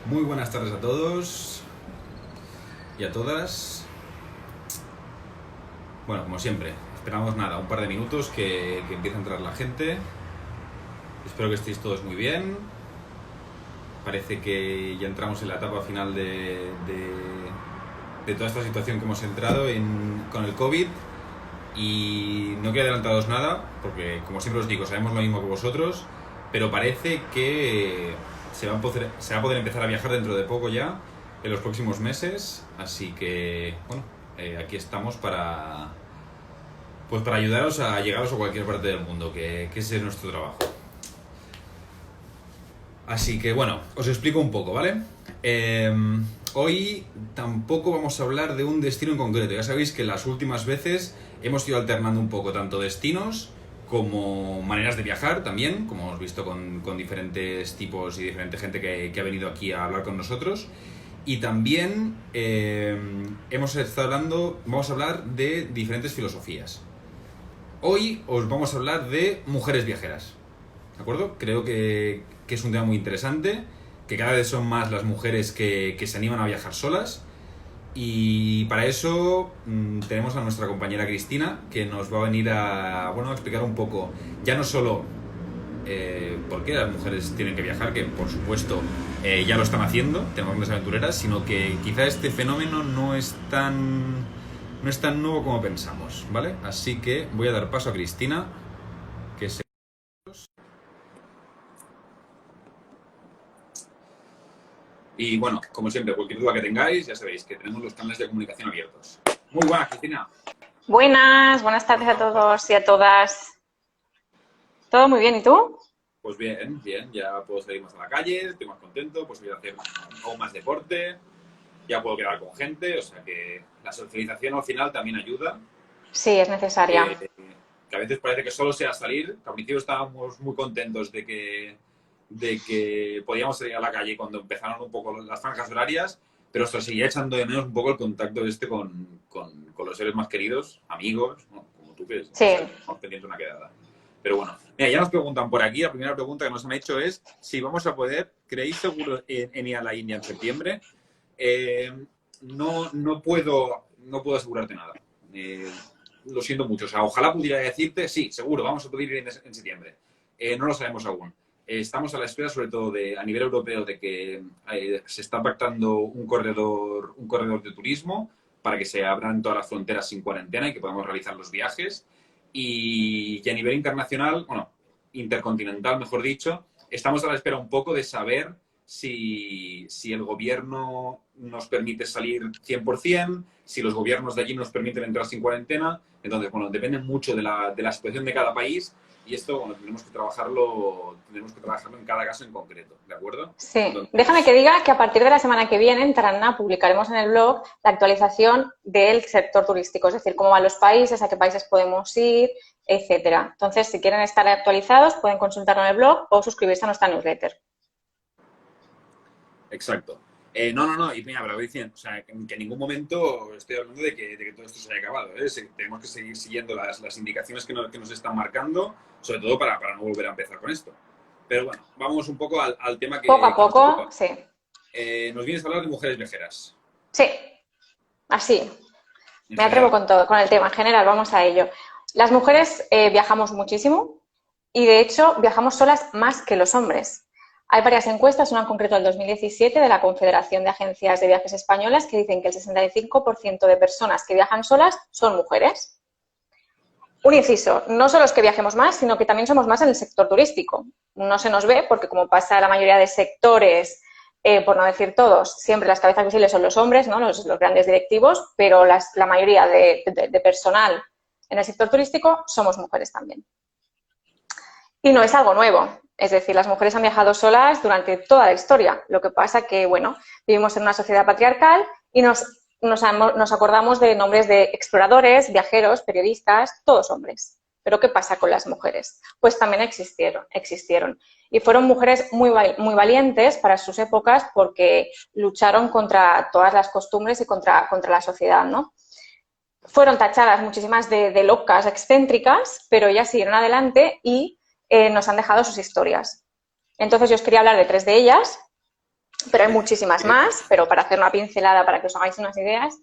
Muy buenas tardes a todos y a todas. Bueno, como siempre, esperamos nada, un par de minutos que empiece a entrar la gente. Espero que estéis todos muy bien. Parece que ya entramos en la etapa final de toda esta situación que hemos entrado con el COVID. Y no quiero adelantaros nada, porque como siempre os digo, sabemos lo mismo que vosotros, pero parece que se va a poder empezar a viajar dentro de poco ya, en los próximos meses, así que, bueno, aquí estamos para ayudaros a llegaros a cualquier parte del mundo, que ese es nuestro trabajo. Así que, bueno, os explico un poco, ¿vale? Hoy tampoco vamos a hablar de un destino en concreto. Ya sabéis que las últimas veces hemos ido alternando un poco tanto destinos como maneras de viajar también, como hemos visto con diferentes tipos y diferente gente que ha venido aquí a hablar con nosotros. Y también vamos a hablar de diferentes filosofías. Hoy os vamos a hablar de mujeres viajeras, ¿de acuerdo? Creo que es un tema muy interesante, que cada vez son más las mujeres que se animan a viajar solas. Y para eso tenemos a nuestra compañera Cristina, que nos va a venir a explicar un poco, ya no solo por qué las mujeres tienen que viajar, que por supuesto ya lo están haciendo, tenemos grandes aventureras, sino que quizá este fenómeno no es tan nuevo como pensamos, ¿vale? Así que voy a dar paso a Cristina, que se... Y bueno, como siempre, cualquier duda que tengáis, ya sabéis que tenemos los canales de comunicación abiertos. Muy buenas, Cristina. Buenas tardes a todos y a todas. ¿Todo muy bien? ¿Y tú? Pues bien, ya puedo salir más a la calle, estoy más contento, pues voy a hacer aún más deporte, ya puedo quedar con gente, o sea que la socialización al final también ayuda, Sí, es necesaria. que a veces parece que solo sea salir, que al principio estábamos muy contentos de que podíamos salir a la calle cuando empezaron un poco las franjas horarias, pero se seguía echando de menos un poco el contacto con los seres más queridos, amigos, ¿no? Como tú, que Sí, estamos pendientes de una quedada. Pero bueno, mira, ya nos preguntan por aquí, la primera pregunta que nos han hecho es si vamos a poder, ¿creéis seguro en ir a la India en septiembre? Eh, no puedo asegurarte nada. Lo siento mucho. O sea, ojalá pudiera decirte, sí, seguro, vamos a poder ir en septiembre. No lo sabemos aún. Estamos a la espera, sobre todo a nivel europeo, de que se está pactando un corredor de turismo para que se abran todas las fronteras sin cuarentena y que podamos realizar los viajes. Y a nivel internacional, bueno, intercontinental, mejor dicho, estamos a la espera un poco de saber si el gobierno nos permite salir 100%, si los gobiernos de allí nos permiten entrar sin cuarentena. Entonces, bueno, depende mucho de la situación de cada país y esto, bueno, tenemos que trabajarlo en cada caso en concreto, ¿de acuerdo? sí. Déjame que Entonces, diga que a partir de la semana que viene, en Taraná, publicaremos en el blog la actualización del sector turístico, es decir, cómo van los países, a qué países podemos ir, etcétera. Entonces, si quieren estar actualizados, pueden consultarlo en el blog o suscribirse a nuestra newsletter. exacto. No, y mira, pero diciendo, o sea, que en ningún momento estoy hablando de que todo esto se haya acabado, ¿eh? Tenemos que seguir siguiendo las indicaciones que nos están marcando, sobre todo para no volver a empezar con esto. Pero bueno, vamos un poco al tema Poco a que nos poco, ocupa. sí. Nos vienes a hablar de mujeres viajeras, Sí, así. en Me atrevo general. con todo, con el tema en general, vamos a ello. Las mujeres viajamos muchísimo y de hecho viajamos solas más que los hombres. Hay varias encuestas, una en concreto del 2017 de la Confederación de Agencias de Viajes Españolas que dicen que el 65% de personas que viajan solas son mujeres. Un inciso, no solo es que viajemos más, sino que también somos más en el sector turístico. No se nos ve porque como pasa en la mayoría de sectores, por no decir todos, siempre las cabezas visibles son los hombres, ¿no? los grandes directivos, pero la mayoría de personal en el sector turístico somos mujeres también. Y no es algo nuevo, es decir, las mujeres han viajado solas durante toda la historia. Lo que pasa que, bueno, vivimos en una sociedad patriarcal y nos acordamos de nombres de exploradores, viajeros, periodistas, todos hombres. Pero ¿qué pasa con las mujeres? Pues también existieron. Y fueron mujeres muy valientes para sus épocas porque lucharon contra todas las costumbres y contra la sociedad, ¿no? Fueron tachadas muchísimas de locas, excéntricas, pero ellas siguieron adelante y nos han dejado sus historias. Entonces yo os quería hablar de tres de ellas pero hay muchísimas más, pero para hacer una pincelada para que os hagáis unas ideas.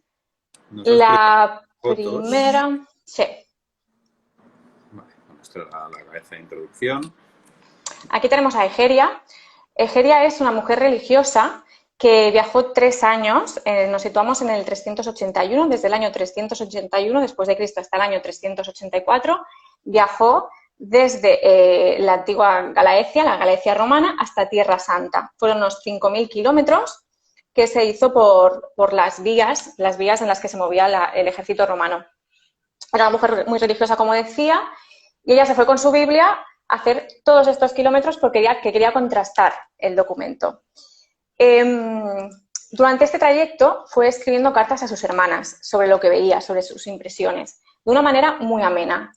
¿Nos has La fotos? primera, sí. Vale, bueno, esto era la cabeza de introducción. Aquí tenemos a Egeria. Egeria es una mujer religiosa que viajó 3 años, nos situamos en el 381, desde el año 381 después de Cristo hasta el año 384, viajó desde la antigua Galaecia, la Galaecia romana, hasta Tierra Santa. Fueron unos 5.000 kilómetros que se hizo por las vías en las que se movía el ejército romano. Era una mujer muy religiosa, como decía, y ella se fue con su Biblia a hacer todos estos kilómetros porque quería contrastar el documento. Durante este trayecto fue escribiendo cartas a sus hermanas sobre lo que veía, sobre sus impresiones, de una manera muy amena.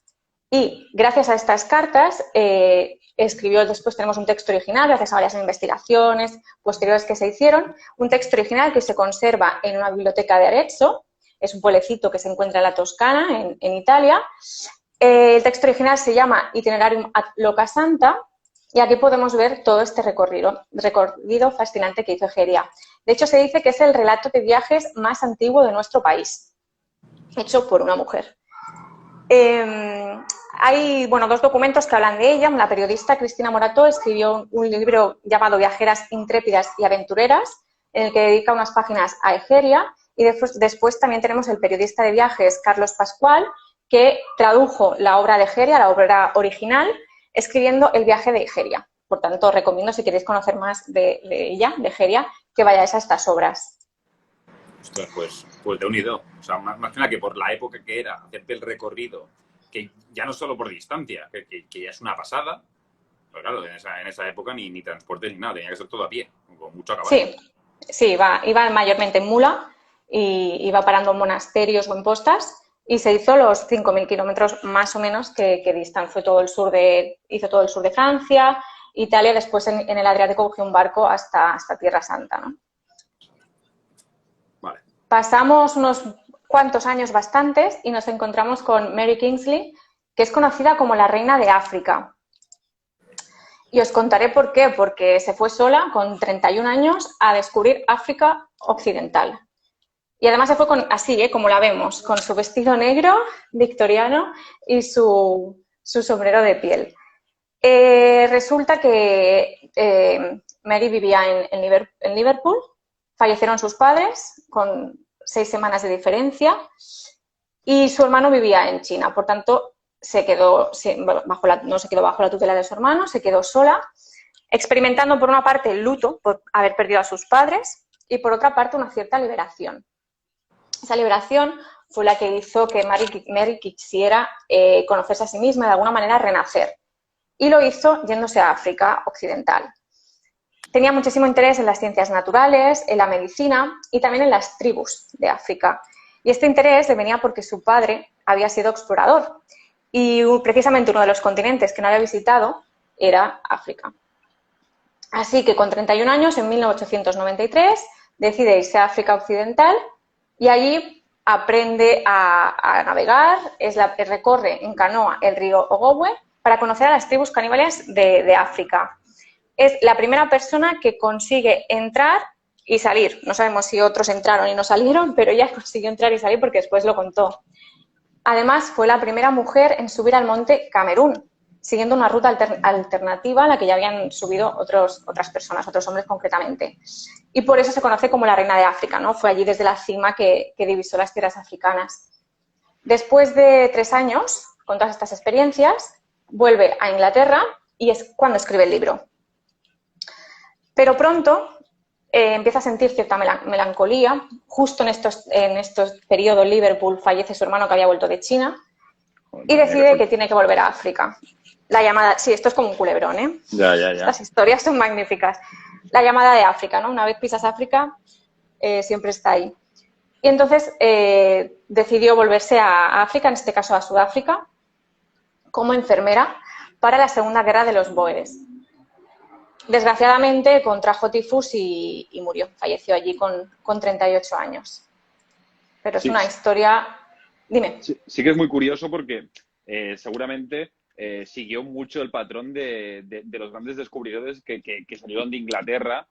Y gracias a estas cartas escribió, después tenemos un texto original, gracias a varias investigaciones posteriores que se hicieron, un texto original que se conserva en una biblioteca de Arezzo, es un pueblecito que se encuentra en la Toscana, en Italia. El texto original se llama Itinerarium ad Loca Santa, y aquí podemos ver todo este recorrido fascinante que hizo Egeria. De hecho, se dice que es el relato de viajes más antiguo de nuestro país, hecho por una mujer. Hay 2 documentos que hablan de ella. La periodista Cristina Morató escribió un libro llamado Viajeras intrépidas y aventureras, en el que dedica unas páginas a Egeria, y después también tenemos el periodista de viajes Carlos Pascual, que tradujo la obra de Egeria, la obra original, escribiendo El viaje de Egeria. Por tanto, os recomiendo, si queréis conocer más de ella, de Egeria, que vayáis a estas obras. Ostras, pues de unido. O sea, más que nada que por la época que era, hacerte el recorrido, que ya no solo por distancia, que ya es una pasada, pero claro, en esa época ni transporte ni nada, tenía que ser todo a pie, con mucho a caballo. Sí, iba mayormente en mula y iba parando en monasterios o en postas, y se hizo los 5.000 kilómetros más o menos que distan. Hizo todo el sur de Francia, Italia, después en el Adriático cogió un barco hasta Tierra Santa, ¿no? Vale. Pasamos unos cuantos años, bastantes, y nos encontramos con Mary Kingsley, que es conocida como la reina de África. Y os contaré por qué, porque se fue sola, con 31 años, a descubrir África Occidental. Y además se fue así, como la vemos, con su vestido negro victoriano y su sombrero de piel. Resulta que Mary vivía en Liverpool, fallecieron sus padres con 6 semanas de diferencia, y su hermano vivía en China. Por tanto, no se quedó bajo la tutela de su hermano, se quedó sola, experimentando por una parte el luto por haber perdido a sus padres y por otra parte una cierta liberación. Esa liberación fue la que hizo que Mary quisiera conocerse a sí misma, de alguna manera renacer, y lo hizo yéndose a África Occidental. Tenía muchísimo interés en las ciencias naturales, en la medicina y también en las tribus de África. Y este interés le venía porque su padre había sido explorador y precisamente uno de los continentes que no había visitado era África. Así que con 31 años, en 1893, decide irse a África Occidental y allí aprende a navegar, recorre en canoa el río Ogowe para conocer a las tribus caníbales de África. Es la primera persona que consigue entrar y salir. No sabemos si otros entraron y no salieron, pero ella consiguió entrar y salir porque después lo contó. Además, fue la primera mujer en subir al monte Camerún, siguiendo una ruta alternativa a la que ya habían subido otras personas, otros hombres concretamente. Y por eso se conoce como la reina de África, ¿no? Fue allí desde la cima que divisó las tierras africanas. Después de 3 años, con todas estas experiencias, vuelve a Inglaterra y es cuando escribe el libro. Pero pronto empieza a sentir cierta melancolía. Justo en estos periodos Liverpool fallece su hermano que había vuelto de China y decide que tiene que volver a África. La llamada, sí, esto es como un culebrón, ¿eh? Ya. Estas historias son magníficas. La llamada de África, ¿no? Una vez pisas África, siempre está ahí. Y entonces decidió volverse a África, en este caso a Sudáfrica, como enfermera para la Segunda Guerra de los Bóeres. Desgraciadamente contrajo tifus y murió. Falleció allí con 38 años. Pero es una historia... Dime. Sí que es muy curioso porque seguramente siguió mucho el patrón de los grandes descubridores que salieron de Inglaterra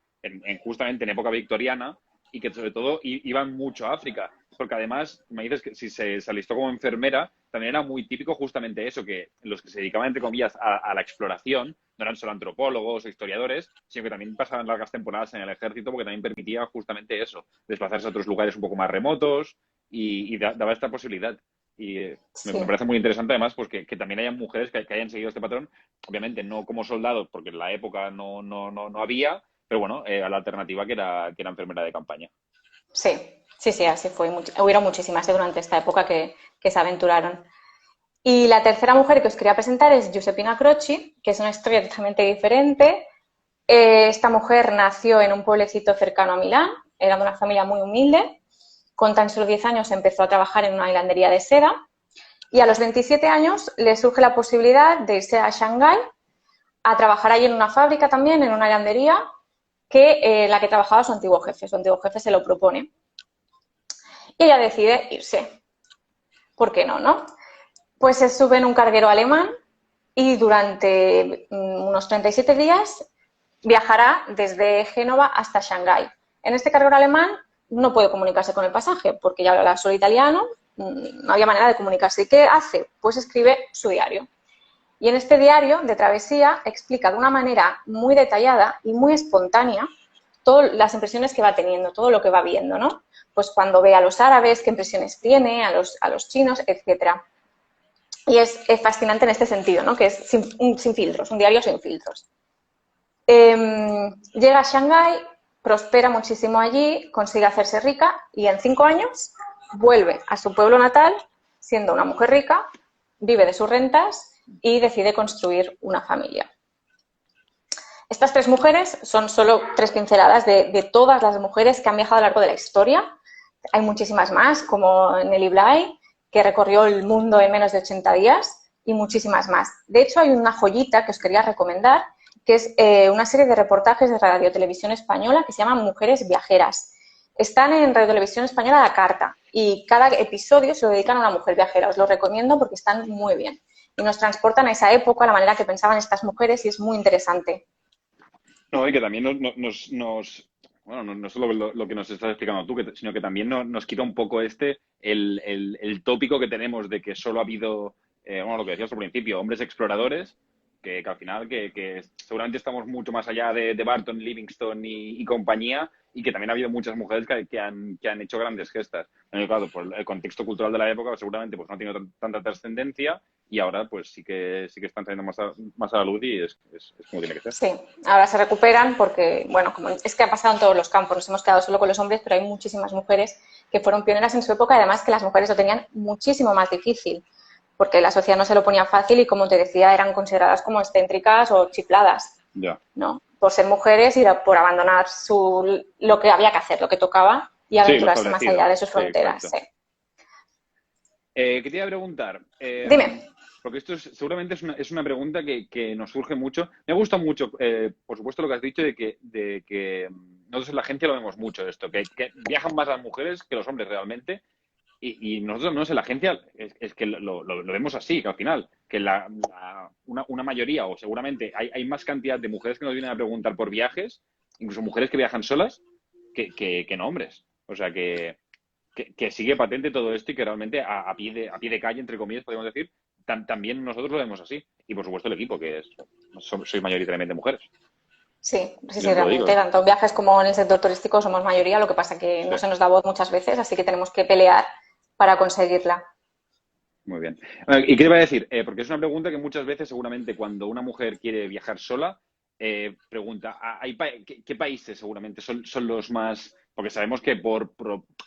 justamente en época victoriana, y que sobre todo iban mucho a África. Porque además, me dices que si se alistó como enfermera, también era muy típico justamente eso, que los que se dedicaban, entre comillas, a la exploración, no eran solo antropólogos o historiadores, sino que también pasaban largas temporadas en el ejército, porque también permitía justamente eso, desplazarse a otros lugares un poco más remotos y daba esta posibilidad. Y Sí. me parece muy interesante además pues que también hayan mujeres que hayan seguido este patrón, obviamente no como soldados, porque en la época no había, pero bueno, a la alternativa que era enfermera de campaña. Sí, así fue. Hubieron muchísimas durante esta época que se aventuraron. Y la tercera mujer que os quería presentar es Giuseppina Croci, que es una historia totalmente diferente. Esta mujer nació en un pueblecito cercano a Milán, era de una familia muy humilde. Con tan solo 10 años empezó a trabajar en una hilandería de seda y a los 27 años le surge la posibilidad de irse a Shanghái a trabajar ahí en una fábrica también, en una hilandería, la que trabajaba su antiguo jefe. Su antiguo jefe se lo propone. Y ella decide irse. ¿Por qué no? Pues se sube en un carguero alemán y durante unos 37 días viajará desde Génova hasta Shanghái. En este carguero alemán no puede comunicarse con el pasaje porque ya habla solo italiano, no había manera de comunicarse. ¿Y qué hace? Pues escribe su diario. Y en este diario de travesía explica de una manera muy detallada y muy espontánea todas las impresiones que va teniendo, todo lo que va viendo, ¿no? Pues cuando ve a los árabes, qué impresiones tiene, a los chinos, etcétera. Y es fascinante en este sentido, ¿no? Que es sin filtros, un diario sin filtros. Llega a Shanghái, prospera muchísimo allí, consigue hacerse rica y en 5 años vuelve a su pueblo natal siendo una mujer rica, vive de sus rentas y decide construir una familia. Estas 3 mujeres son solo 3 pinceladas de todas las mujeres que han viajado a lo largo de la historia. Hay muchísimas más, como Nelly Bly, que recorrió el mundo en menos de 80 días, y muchísimas más. De hecho, hay una joyita que os quería recomendar, que es una serie de reportajes de Radio Televisión Española que se llaman Mujeres Viajeras. Están en Radio Televisión Española a la carta y cada episodio se lo dedican a una mujer viajera. Os lo recomiendo porque están muy bien. Y nos transportan a esa época, a la manera que pensaban estas mujeres, y es muy interesante. No, y que también bueno, no solo lo que nos estás explicando tú, sino que también nos quita un poco el tópico que tenemos de que solo ha habido, bueno, lo que decías al principio, hombres exploradores, que al final que seguramente estamos mucho más allá de Barton, Livingstone y compañía, y que también ha habido muchas mujeres que han hecho grandes gestas. Claro, por el contexto cultural de la época seguramente pues no ha tenido tanta trascendencia y ahora pues sí que están saliendo más a la luz y es como tiene que ser. Sí, ahora se recuperan porque, bueno, es que ha pasado en todos los campos, nos hemos quedado solo con los hombres, pero hay muchísimas mujeres que fueron pioneras en su época y además que las mujeres lo tenían muchísimo más difícil porque la sociedad no se lo ponía fácil y, como te decía, eran consideradas como excéntricas o chifladas, Ya. ¿no? Por ser mujeres y por abandonar lo que había que hacer, lo que tocaba y aventurarse más allá de sus fronteras. Sí. ¿Qué te iba a preguntar? Dime. Porque esto seguramente es una pregunta que nos surge mucho. Me gusta mucho, por supuesto, lo que has dicho de que nosotros en la agencia lo vemos mucho esto, que viajan más las mujeres que los hombres realmente. Y nosotros no sé, la agencia es que lo vemos así, que al final, que una mayoría, o seguramente hay más cantidad de mujeres que nos vienen a preguntar por viajes, incluso mujeres que viajan solas, que no hombres. O sea, que sigue patente todo esto y que realmente a pie de calle, entre comillas, podemos decir, también nosotros lo vemos así. Y por supuesto el equipo, soy mayoritariamente mujeres. Sí, realmente, tanto en viajes como en el sector turístico somos mayoría, lo que pasa que no se nos da voz muchas veces, así que tenemos que pelear para conseguirla. Muy bien. ¿Y qué te iba a decir? Porque es una pregunta que muchas veces, seguramente, cuando una mujer quiere viajar sola, pregunta, ¿qué países seguramente son los más...? Porque sabemos que por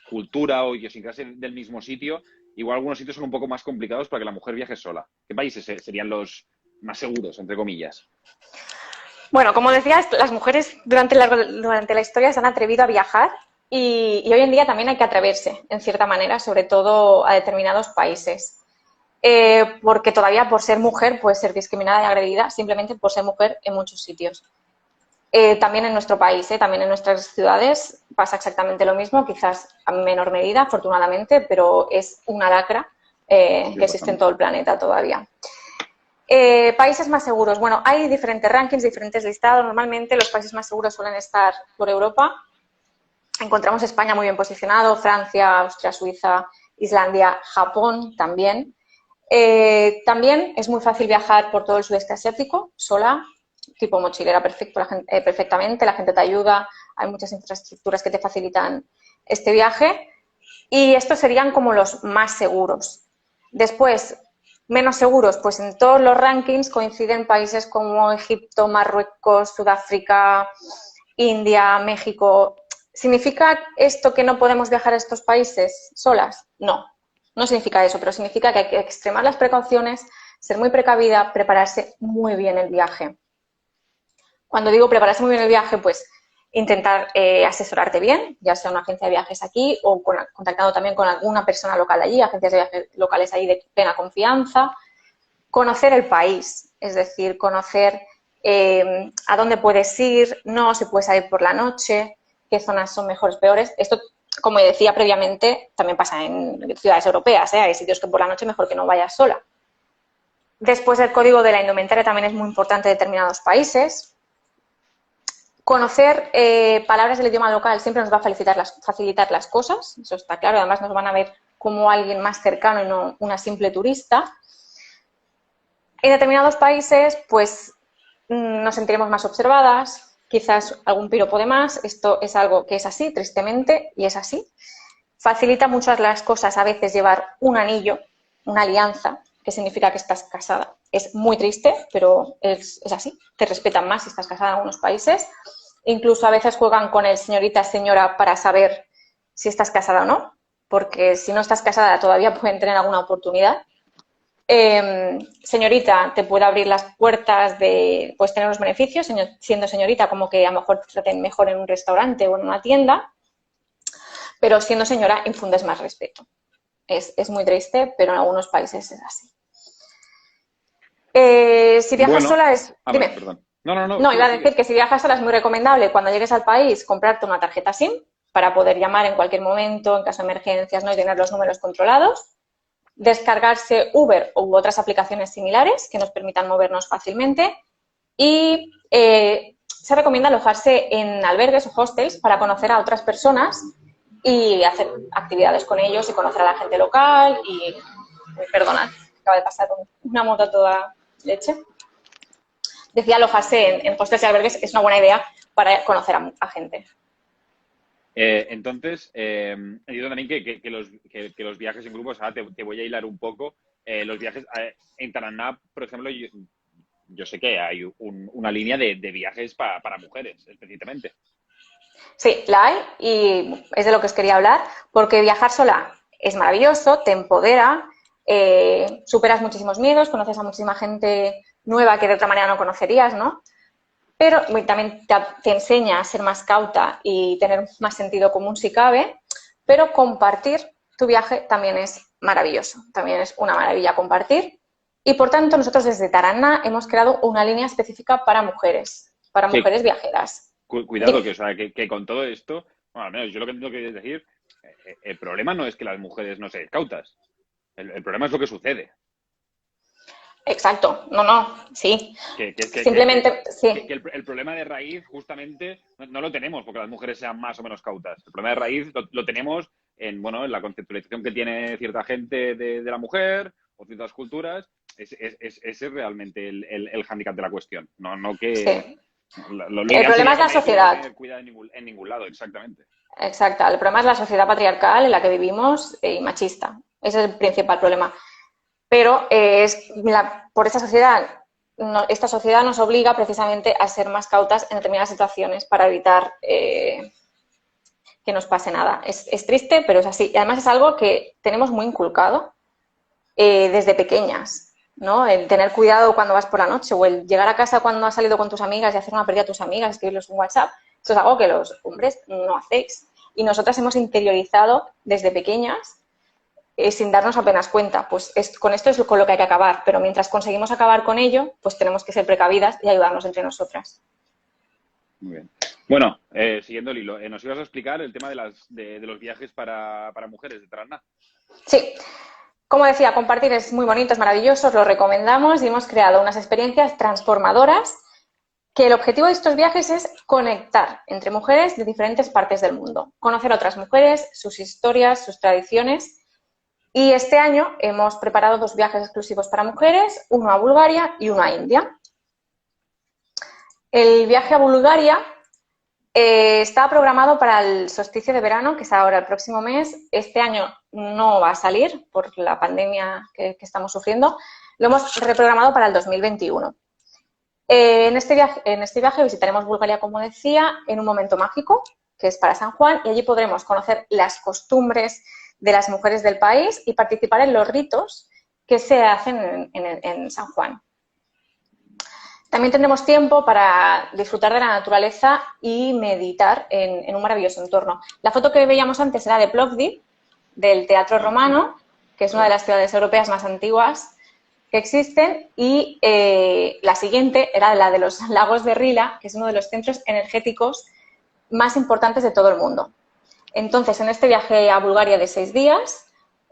cultura o idiosincrasia del mismo sitio, igual algunos sitios son un poco más complicados para que la mujer viaje sola. ¿Qué países serían los más seguros, entre comillas? Bueno, como decías, las mujeres durante la historia se han atrevido a viajar y hoy en día también hay que atreverse, en cierta manera, sobre todo a determinados países. Porque todavía por ser mujer puede ser discriminada y agredida simplemente por ser mujer en muchos sitios. También en nuestro país, también en nuestras ciudades pasa exactamente lo mismo, quizás a menor medida, afortunadamente, pero es una lacra que existe en todo el planeta todavía. Países más seguros. Bueno, hay diferentes rankings, diferentes listados. Normalmente los países más seguros suelen estar por Europa. Encontramos España muy bien posicionado, Francia, Austria, Suiza, Islandia, Japón también. También es muy fácil viajar por todo el sudeste asiático, sola, tipo mochilera perfectamente, la gente te ayuda, hay muchas infraestructuras que te facilitan este viaje y estos serían como los más seguros. Después, menos seguros, pues en todos los rankings coinciden países como Egipto, Marruecos, Sudáfrica, India, México. ¿Significa esto que no podemos viajar a estos países solas? No, no significa eso, pero significa que hay que extremar las precauciones, ser muy precavida, prepararse muy bien el viaje. Cuando digo prepararse muy bien el viaje, pues intentar asesorarte bien, ya sea una agencia de viajes aquí o contactando también con alguna persona local allí, agencias de viajes locales allí de plena confianza. Conocer el país, es decir, conocer a dónde puedes ir, no si puedes salir por la noche, qué zonas son mejores, peores. Esto, como decía previamente, también pasa en ciudades europeas, ¿eh? Hay sitios que por la noche mejor que no vayas sola. Después, el código de la indumentaria también es muy importante en determinados países. Conocer palabras del idioma local siempre nos va a facilitar las cosas, eso está claro, además nos van a ver como alguien más cercano y no una simple turista. En determinados países, pues nos sentiremos más observadas, quizás algún piropo de más, esto es algo que es así, tristemente, y es así. Facilita muchas las cosas a veces llevar un anillo, una alianza, que significa que estás casada. Es muy triste, pero es así. Te respetan más si estás casada en algunos países. Incluso a veces juegan con el señorita, señora, para saber si estás casada o no, porque si no estás casada todavía pueden tener alguna oportunidad. Señorita, te puede abrir las puertas de, pues tener los beneficios, siendo señorita, como que a lo mejor te traten mejor en un restaurante o en una tienda, pero siendo señora infundes más respeto. Es muy triste, pero en algunos países es así. Si viajas sola es... Dime. Perdón. No, iba a decir que si viajas sola es muy recomendable cuando llegues al país comprarte una tarjeta SIM para poder llamar en cualquier momento en caso de emergencias, ¿no? Y tener los números controlados. Descargarse Uber u otras aplicaciones similares que nos permitan movernos fácilmente y se recomienda alojarse en albergues o hostels para conocer a otras personas y hacer actividades con ellos y conocer a la gente local y... Perdonad, acaba de pasar una moto a toda leche. Decía alojarse en hostels y albergues es una buena idea para conocer a gente. Entonces, entiendo también que los viajes en grupos, ahora te voy a hilar un poco, los viajes en Taraná, por ejemplo, yo sé que hay una línea de viajes para mujeres, específicamente. Sí, la hay y es de lo que os quería hablar, porque viajar sola es maravilloso, te empodera, superas muchísimos miedos, conoces a muchísima gente nueva que de otra manera no conocerías, ¿no? Pero también te enseña a ser más cauta y tener más sentido común si cabe, pero compartir tu viaje también es maravilloso, también es una maravilla compartir. Y por tanto, nosotros desde Taraná hemos creado una línea específica para mujeres viajeras. Cuidado, que con todo esto, bueno, al menos yo lo que tengo que decir, el problema no es que las mujeres no sean cautas, el problema es lo que sucede. Exacto, no, sí. Simplemente, sí. Que el problema de raíz, justamente, no lo tenemos porque las mujeres sean más o menos cautas. El problema de raíz lo tenemos en la conceptualización que tiene cierta gente de la mujer o ciertas culturas. Ese es realmente el hándicap de la cuestión. No que... Sí. El problema es la sociedad. No cuidado en ningún lado, exactamente. Exacto. El problema es la sociedad patriarcal en la que vivimos y machista. Ese es el principal problema. Pero por esta sociedad nos obliga precisamente a ser más cautas en determinadas situaciones para evitar que nos pase nada. Es triste, pero es así. Y además es algo que tenemos muy inculcado desde pequeñas, ¿no? El tener cuidado cuando vas por la noche o el llegar a casa cuando has salido con tus amigas y hacer una pérdida a tus amigas, escribirles un WhatsApp. Eso es algo que los hombres no hacéis. Y nosotras hemos interiorizado desde pequeñas sin darnos apenas cuenta. Pues con esto es con lo que hay que acabar, pero mientras conseguimos acabar con ello, pues tenemos que ser precavidas y ayudarnos entre nosotras. Muy bien. Bueno, siguiendo el hilo, nos ibas a explicar el tema de los viajes para mujeres de Taraná. Sí. Como decía, compartir es muy bonito, es maravilloso, os lo recomendamos y hemos creado unas experiencias transformadoras que el objetivo de estos viajes es conectar entre mujeres de diferentes partes del mundo, conocer a otras mujeres, sus historias, sus tradiciones. Y este año hemos preparado 2 viajes exclusivos para mujeres, uno a Bulgaria y uno a India. El viaje a Bulgaria está programado para el solsticio de verano, que es ahora el próximo mes. Este año no va a salir por la pandemia que estamos sufriendo. Lo hemos reprogramado para el 2021. En este viaje visitaremos Bulgaria, como decía, en un momento mágico, que es para San Juan, y allí podremos conocer las costumbres de las mujeres del país y participar en los ritos que se hacen en San Juan. También tendremos tiempo para disfrutar de la naturaleza y meditar en un maravilloso entorno. La foto que veíamos antes era de Plovdiv, del Teatro Romano, que es una de las ciudades europeas más antiguas que existen, y la siguiente era la de los lagos de Rila, que es uno de los centros energéticos más importantes de todo el mundo. Entonces, en este viaje a Bulgaria de 6 días,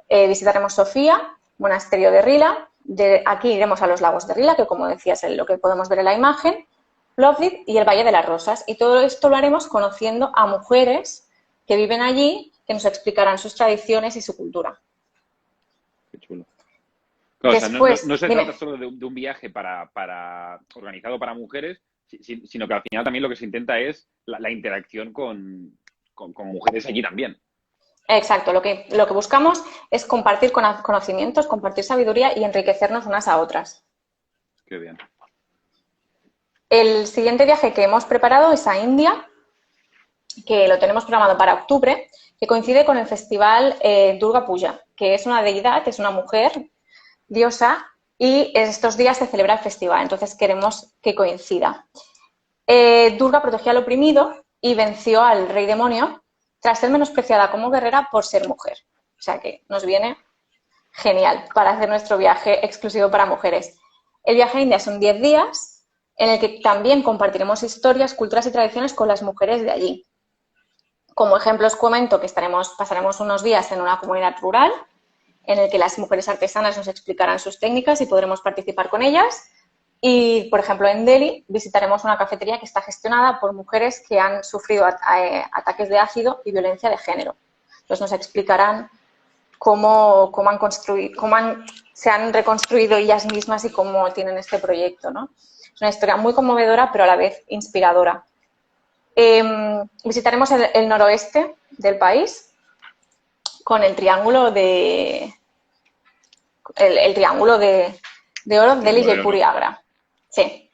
visitaremos Sofía, monasterio de Rila. De aquí iremos a los lagos de Rila, que como decía es lo que podemos ver en la imagen, Plovdiv y el Valle de las Rosas. Y todo esto lo haremos conociendo a mujeres que viven allí, que nos explicarán sus tradiciones y su cultura. Qué chulo. Claro, Después, o sea, no se trata solo de un viaje organizado para mujeres, sino que al final también lo que se intenta es la interacción con mujeres allí también. Exacto, lo que buscamos es compartir conocimientos, compartir sabiduría y enriquecernos unas a otras. Qué bien. El siguiente viaje que hemos preparado es a India, que lo tenemos programado para octubre, que coincide con el festival Durga Puja, que es una deidad, es una mujer, diosa, y estos días se celebra el festival, entonces queremos que coincida. Durga protegió al oprimido y venció al rey demonio tras ser menospreciada como guerrera por ser mujer. O sea que nos viene genial para hacer nuestro viaje exclusivo para mujeres. El viaje a India son 10 días, en el que también compartiremos historias, culturas y tradiciones con las mujeres de allí. Como ejemplo os comento que pasaremos unos días en una comunidad rural, en el que las mujeres artesanas nos explicarán sus técnicas y podremos participar con ellas. Y, por ejemplo, en Delhi visitaremos una cafetería que está gestionada por mujeres que han sufrido ataques de ácido y violencia de género. Entonces nos explicarán cómo se han reconstruido ellas mismas y cómo tienen este proyecto, ¿no? Es una historia muy conmovedora, pero a la vez inspiradora. Visitaremos el noroeste del país con el triángulo de oro, Delhi, Jaipur y Agra. Sí.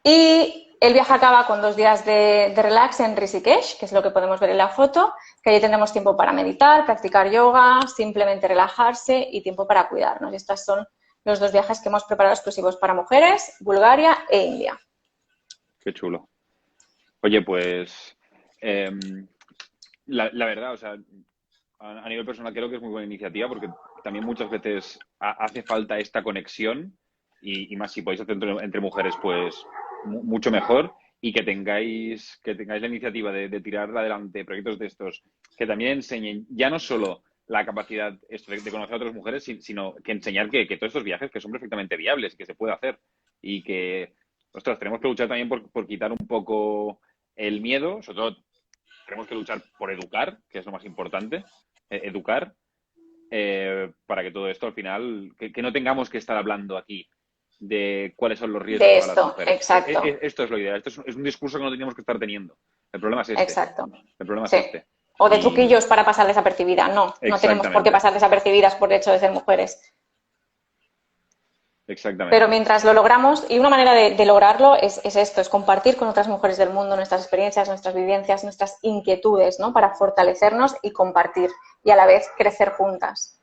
Y el viaje acaba con 2 días de relax en Rishikesh, que es lo que podemos ver en la foto, que allí tendremos tiempo para meditar, practicar yoga, simplemente relajarse y tiempo para cuidarnos. Y estos son los 2 viajes que hemos preparado exclusivos para mujeres, Bulgaria e India. Qué chulo. Oye, pues la verdad, o sea, a nivel personal creo que es muy buena iniciativa porque también muchas veces hace falta esta conexión y más si podéis hacer entre mujeres, pues mucho mejor, y que tengáis la iniciativa de tirar adelante proyectos de estos que también enseñen ya no solo la capacidad de conocer a otras mujeres, sino que enseñar que todos estos viajes que son perfectamente viables y que se puede hacer y que, ostras, tenemos que luchar también por quitar un poco el miedo, sobre todo tenemos que luchar por educar, que es lo más importante, educar, para que todo esto al final, que no tengamos que estar hablando aquí de cuáles son los riesgos de para esto, las mujeres. exacto. Esto es lo ideal, esto es un discurso que no teníamos que estar teniendo. El problema es este. Exacto. El problema Sí. es este. O de truquillos para pasar desapercibida. No tenemos por qué pasar desapercibidas por el hecho de ser mujeres. Exactamente. Pero mientras lo logramos, y una manera de lograrlo es esto, es compartir con otras mujeres del mundo nuestras experiencias, nuestras vivencias, nuestras inquietudes, ¿no? Para fortalecernos y compartir y a la vez crecer juntas.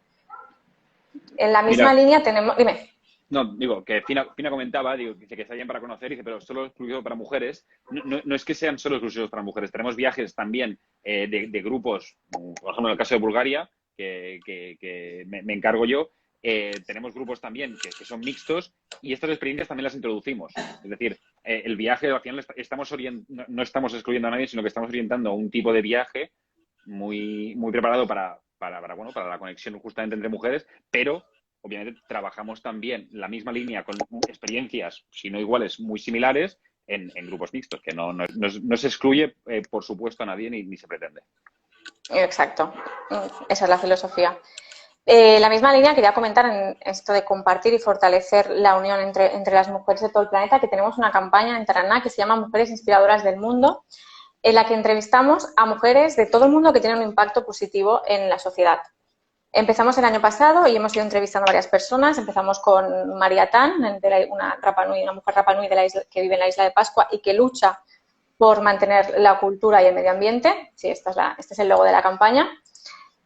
En la misma línea tenemos... Dime. No, digo, que Fina comentaba, digo, dice que está bien para conocer, dice, pero solo exclusivo para mujeres. No es que sean solo exclusivos para mujeres. Tenemos viajes también de grupos, por ejemplo, en el caso de Bulgaria, que me encargo yo. Tenemos grupos también que son mixtos y estas experiencias también las introducimos. Es decir, el viaje, al final, no estamos excluyendo a nadie, sino que estamos orientando a un tipo de viaje muy, muy preparado para bueno, para la conexión justamente entre mujeres, pero obviamente trabajamos también la misma línea con experiencias, si no iguales, muy similares en grupos mixtos, que no se excluye, por supuesto, a nadie ni se pretende. Exacto, esa es la filosofía. La misma línea quería comentar en esto de compartir y fortalecer la unión entre las mujeres de todo el planeta, que tenemos una campaña en Taraná que se llama Mujeres Inspiradoras del Mundo, en la que entrevistamos a mujeres de todo el mundo que tienen un impacto positivo en la sociedad. Empezamos el año pasado y hemos ido entrevistando a varias personas. Empezamos con María Tan, una mujer Rapa Nui de la isla, que vive en la isla de Pascua y que lucha por mantener la cultura y el medio ambiente. Sí, este es el logo de la campaña.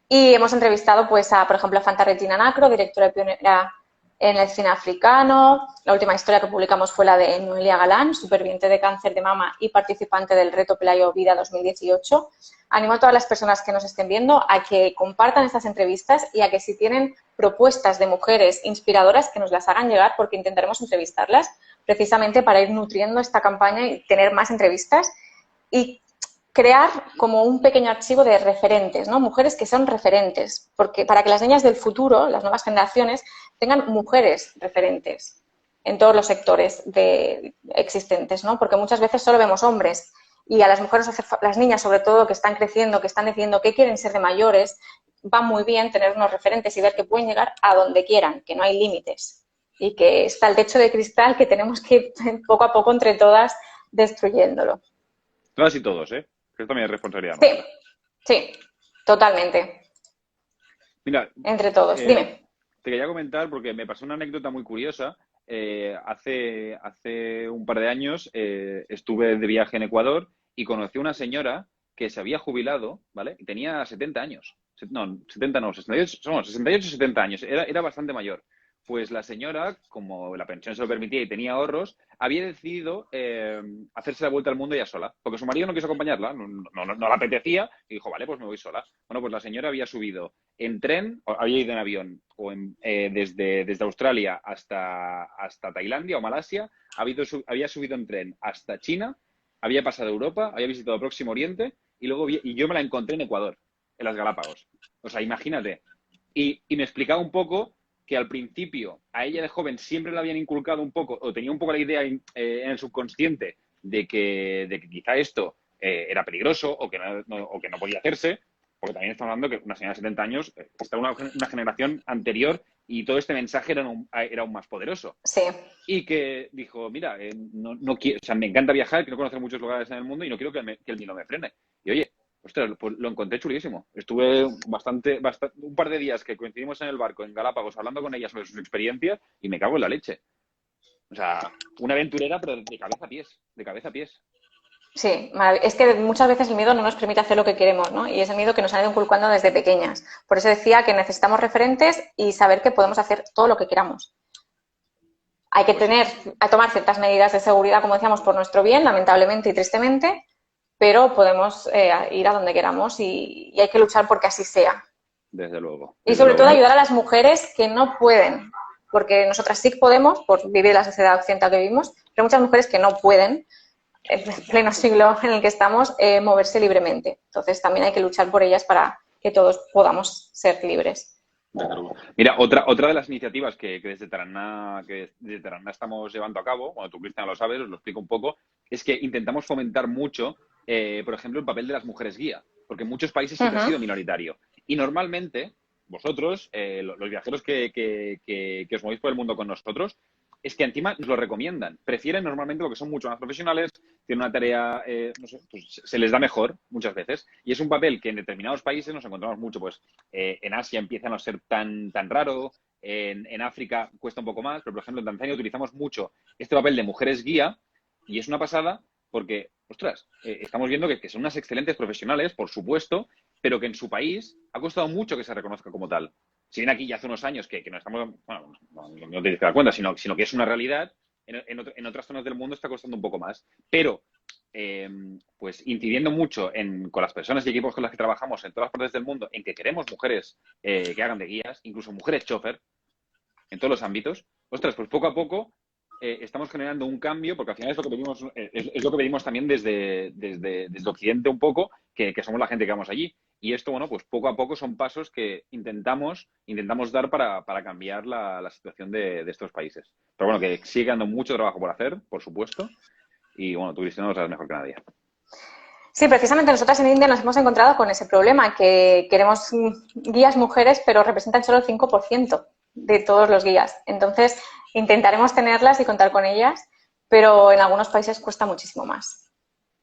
Y hemos entrevistado, pues, por ejemplo, a Fanta Retina Nacro, directora pionera en el cine africano. La última historia que publicamos fue la de Noelia Galán, superviviente de cáncer de mama y participante del Reto Pelayo Vida 2018. Animo a todas las personas que nos estén viendo a que compartan estas entrevistas y a que si tienen propuestas de mujeres inspiradoras que nos las hagan llegar, porque intentaremos entrevistarlas precisamente para ir nutriendo esta campaña y tener más entrevistas y crear como un pequeño archivo de referentes, ¿no? Mujeres que son referentes, porque para que las niñas del futuro, las nuevas generaciones, tengan mujeres referentes en todos los sectores existentes, ¿no? Porque muchas veces solo vemos hombres y a las mujeres, las niñas sobre todo, que están creciendo, que están decidiendo qué quieren ser de mayores, va muy bien tener unos referentes y ver que pueden llegar a donde quieran, que no hay límites y que está el techo de cristal que tenemos que ir poco a poco entre todas destruyéndolo. Todas y todos, ¿eh? Que esto también es responsabilidad, ¿no? Sí, sí, totalmente. Mira, entre todos. Dime. Te quería comentar porque me pasó una anécdota muy curiosa. Hace un par de años estuve de viaje en Ecuador y conocí a una señora que se había jubilado, ¿vale? Y tenía 70 años. No, 70 no, 68, 68 70 años. Era bastante mayor. Pues la señora, como la pensión se lo permitía y tenía ahorros, había decidido hacerse la vuelta al mundo ella sola, porque su marido no quiso acompañarla, no la apetecía, y dijo, vale, pues me voy sola. Bueno, pues la señora había subido en tren, o había ido en avión, o desde Australia hasta Tailandia o Malasia, había subido en tren hasta China, había pasado Europa, había visitado Próximo Oriente, y yo me la encontré en Ecuador, en las Galápagos. O sea, imagínate. Y me explicaba un poco que al principio a ella de joven siempre le habían inculcado un poco, o tenía un poco la idea en el subconsciente de que quizá esto era peligroso o que no podía hacerse, porque también estamos hablando que una señora de 70 años está una generación anterior y todo este mensaje era aún más poderoso. Sí. Y que dijo, mira, no quiero, o sea, me encanta viajar, quiero conocer muchos lugares en el mundo y no quiero que el miedo me frene. Y oye, ostras, pues lo encontré chulísimo. Estuve un par de días que coincidimos en el barco en Galápagos hablando con ella sobre sus experiencias y me cago en la leche. O sea, una aventurera, pero de cabeza a pies, de cabeza a pies. Sí, es que muchas veces el miedo no nos permite hacer lo que queremos, ¿no? Y es el miedo que nos han ido inculcando desde pequeñas. Por eso decía que necesitamos referentes y saber que podemos hacer todo lo que queramos. Hay que tomar ciertas medidas de seguridad, como decíamos, por nuestro bien, lamentablemente y tristemente, pero podemos ir a donde queramos y hay que luchar porque así sea. Desde luego. Y sobre todo ayudar a las mujeres que no pueden, porque nosotras sí podemos, por vivir la sociedad occidental que vivimos, pero hay muchas mujeres que no pueden, en pleno siglo en el que estamos, moverse libremente. Entonces también hay que luchar por ellas para que todos podamos ser libres. Mira, otra de las iniciativas que desde Taraná estamos llevando a cabo, bueno, tú, Cristina, lo sabes, os lo explico un poco, es que intentamos fomentar mucho, por ejemplo, el papel de las mujeres guía, porque en muchos países siempre ha sido minoritario. Y normalmente, vosotros, los viajeros que os movéis por el mundo con nosotros, es que encima nos lo recomiendan. Prefieren normalmente porque son mucho más profesionales, tienen una tarea, no sé, pues se les da mejor muchas veces. Y es un papel que en determinados países nos encontramos mucho. Pues en Asia empieza a no ser tan raro, en África cuesta un poco más, pero por ejemplo en Tanzania utilizamos mucho este papel de mujeres guía y es una pasada porque, ostras, estamos viendo que son unas excelentes profesionales, por supuesto, pero que en su país ha costado mucho que se reconozca como tal. Si bien aquí ya hace unos años que no estamos, bueno, no te das cuenta, sino que es una realidad, en otras zonas del mundo está costando un poco más. Pero, pues incidiendo mucho con las personas y equipos con las que trabajamos en todas partes del mundo, en que queremos mujeres que hagan de guías, incluso mujeres chofer, en todos los ámbitos, ostras, pues poco a poco estamos generando un cambio, porque al final es lo que pedimos, es lo que pedimos también desde Occidente un poco, que somos la gente que vamos allí. Y esto, bueno, pues poco a poco son pasos que intentamos dar para cambiar la situación de estos países. Pero bueno, que sigue quedando mucho trabajo por hacer, por supuesto. Y bueno, tú, Cristina, lo sabes mejor que nadie. Sí, precisamente nosotras en India nos hemos encontrado con ese problema, que queremos guías mujeres, pero representan solo el 5% de todos los guías. Entonces, intentaremos tenerlas y contar con ellas, pero en algunos países cuesta muchísimo más.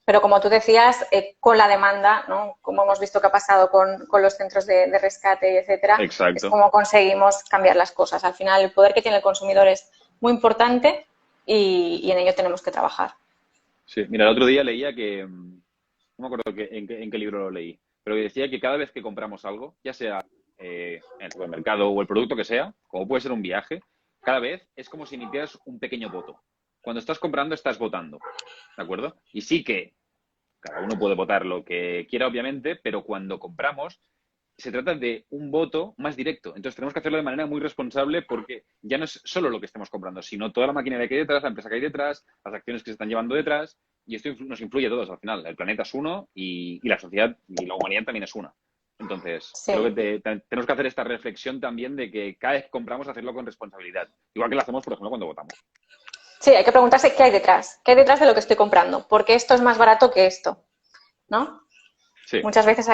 Pero como tú decías, con la demanda, ¿no? Como hemos visto que ha pasado con los centros de rescate, etcétera, Exacto. es como conseguimos cambiar las cosas. Al final, el poder que tiene el consumidor es muy importante y en ello tenemos que trabajar. Sí, mira, el otro día leía que, no me acuerdo en qué libro lo leí, pero que decía que cada vez que compramos algo, ya sea en el supermercado o el producto que sea, como puede ser un viaje, cada vez es como si emitieras un pequeño voto. Cuando estás comprando, estás votando, ¿de acuerdo? Y sí que cada uno puede votar lo que quiera, obviamente, pero cuando compramos, se trata de un voto más directo. Entonces tenemos que hacerlo de manera muy responsable porque ya no es solo lo que estemos comprando, sino toda la maquinaria que hay detrás, la empresa que hay detrás, las acciones que se están llevando detrás, y esto nos influye a todos al final. El planeta es uno y la sociedad y la humanidad también es una. Entonces, Sí. creo que tenemos que hacer esta reflexión también de que cada vez que compramos, hacerlo con responsabilidad. Igual que lo hacemos, por ejemplo, cuando votamos. Sí, hay que preguntarse qué hay detrás. ¿Qué hay detrás de lo que estoy comprando? ¿Por qué esto es más barato que esto? ¿No? Sí. Muchas veces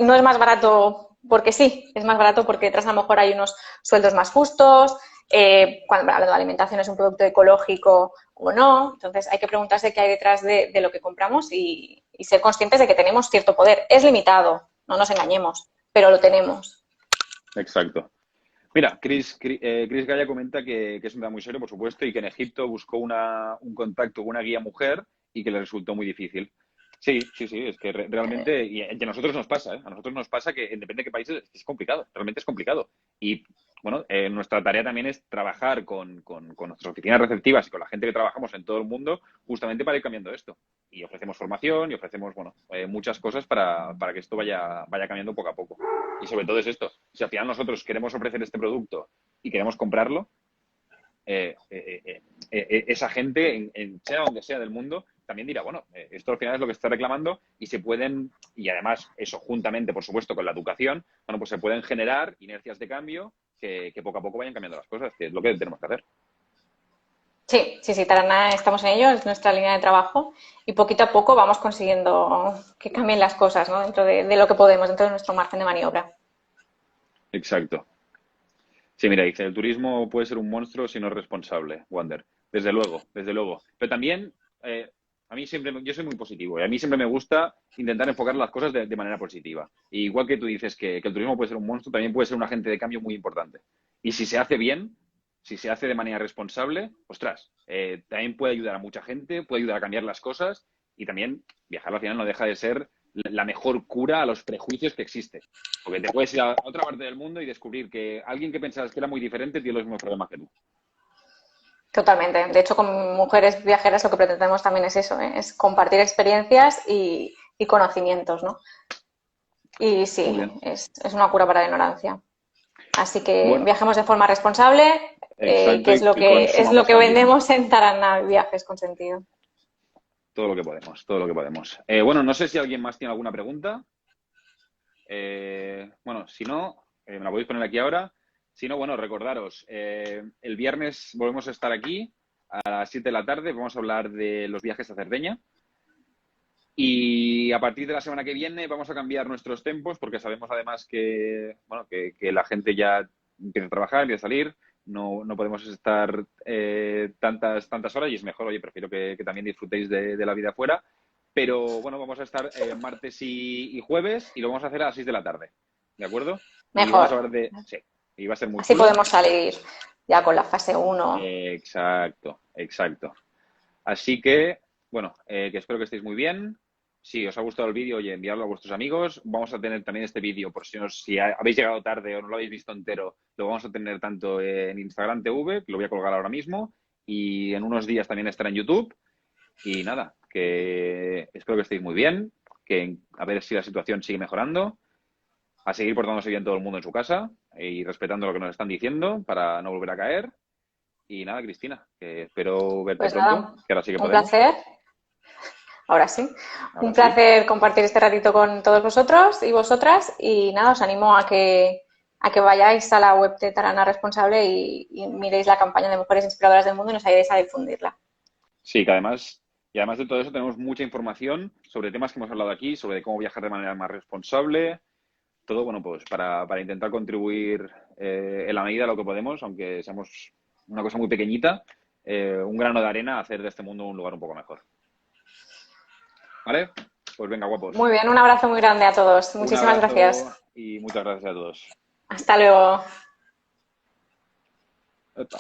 no es más barato porque sí, es más barato porque detrás a lo mejor hay unos sueldos más justos, cuando hablando de alimentación es un producto ecológico o no. Entonces hay que preguntarse qué hay detrás de lo que compramos y ser conscientes de que tenemos cierto poder. Es limitado, no nos engañemos, pero lo tenemos. Exacto. Mira, Chris Gaya comenta que es un tema muy serio, por supuesto, y que en Egipto buscó un contacto con una guía mujer y que le resultó muy difícil. Sí, es que realmente, y a nosotros nos pasa, ¿eh? A nosotros nos pasa que, depende de qué países, es complicado, realmente es complicado. Y, bueno, nuestra tarea también es trabajar con nuestras oficinas receptivas y con la gente que trabajamos en todo el mundo justamente para ir cambiando esto. Y ofrecemos formación y ofrecemos, bueno, muchas cosas para que esto vaya cambiando poco a poco. Y sobre todo es esto, si al final nosotros queremos ofrecer este producto y queremos comprarlo, esa gente, sea donde sea del mundo, también dirá, bueno, esto al final es lo que está reclamando y se pueden, y además eso juntamente, por supuesto, con la educación, bueno, pues se pueden generar inercias de cambio que poco a poco vayan cambiando las cosas, que es lo que tenemos que hacer. Sí, Tarana, estamos en ello, es nuestra línea de trabajo y poquito a poco vamos consiguiendo que cambien las cosas, ¿no? Dentro de lo que podemos, dentro de nuestro margen de maniobra. Exacto. Sí, mira, dice, el turismo puede ser un monstruo si no es responsable, Wander. Desde luego, desde luego. Pero también, a mí siempre, yo soy muy positivo y a mí siempre me gusta intentar enfocar las cosas de manera positiva. Y igual que tú dices que el turismo puede ser un monstruo, también puede ser un agente de cambio muy importante. Y si se hace bien, si se hace de manera responsable, ostras, también puede ayudar a mucha gente, puede ayudar a cambiar las cosas y también viajar al final no deja de ser la mejor cura a los prejuicios que existen. Porque te puedes ir a otra parte del mundo y descubrir que alguien que pensabas que era muy diferente tiene los mismos problemas que tú. Totalmente. De hecho, con mujeres viajeras lo que pretendemos también es eso, ¿eh? Es compartir experiencias y conocimientos, ¿no? Y sí, es una cura para la ignorancia. Así que Bueno, viajemos de forma responsable, exacto, que es y lo que es lo consumamos que también vendemos en Tarana, viajes con sentido. todo lo que podemos, todo lo que podemos. Bueno, no sé si alguien más tiene alguna pregunta. Bueno, si no, me la podéis poner aquí ahora. Si no, bueno, recordaros, el viernes volvemos a estar aquí a las 7 de la tarde. Vamos a hablar de los viajes a Cerdeña. Y a partir de la semana que viene vamos a cambiar nuestros tempos porque sabemos además que, bueno, que la gente ya empieza a trabajar, empieza a salir. No podemos estar tantas horas y es mejor, oye, prefiero que también disfrutéis de la vida afuera. Pero bueno, vamos a estar martes y jueves y lo vamos a hacer a las 6 de la tarde. ¿De acuerdo? Y vamos a Mejor. hablar de... Sí, y va a ser muy Así chulo. podemos salir ya con la fase 1. Exacto, exacto. Así que, bueno, que espero que estéis muy bien. Si os ha gustado el vídeo, oye, enviadlo a vuestros amigos. Vamos a tener también este vídeo, por si habéis llegado tarde o no lo habéis visto entero, lo vamos a tener tanto en Instagram TV, que lo voy a colgar ahora mismo, y en unos días también estará en YouTube. Y nada, que espero que estéis muy bien, que a ver si la situación sigue mejorando, a seguir portándose bien todo el mundo en su casa y respetando lo que nos están diciendo para no volver a caer. Y nada, Cristina, que espero verte Pues pronto, nada, que ahora sí que un podemos. placer. Ahora sí. Ahora Un sí. placer compartir este ratito con todos vosotros y vosotras. Y nada, os animo a que vayáis a la web de Tarana Responsable y miréis la campaña de Mujeres Inspiradoras del Mundo y nos ayudéis a difundirla. Sí, que además, y además de todo eso tenemos mucha información sobre temas que hemos hablado aquí, sobre cómo viajar de manera más responsable, todo, bueno, pues para intentar contribuir en la medida de lo que podemos, aunque seamos una cosa muy pequeñita, un grano de arena a hacer de este mundo un lugar un poco mejor. ¿Vale? Pues venga, guapos. Muy bien, un abrazo muy grande a todos. Un Muchísimas abrazo gracias. y muchas gracias a todos. Hasta luego. Epa.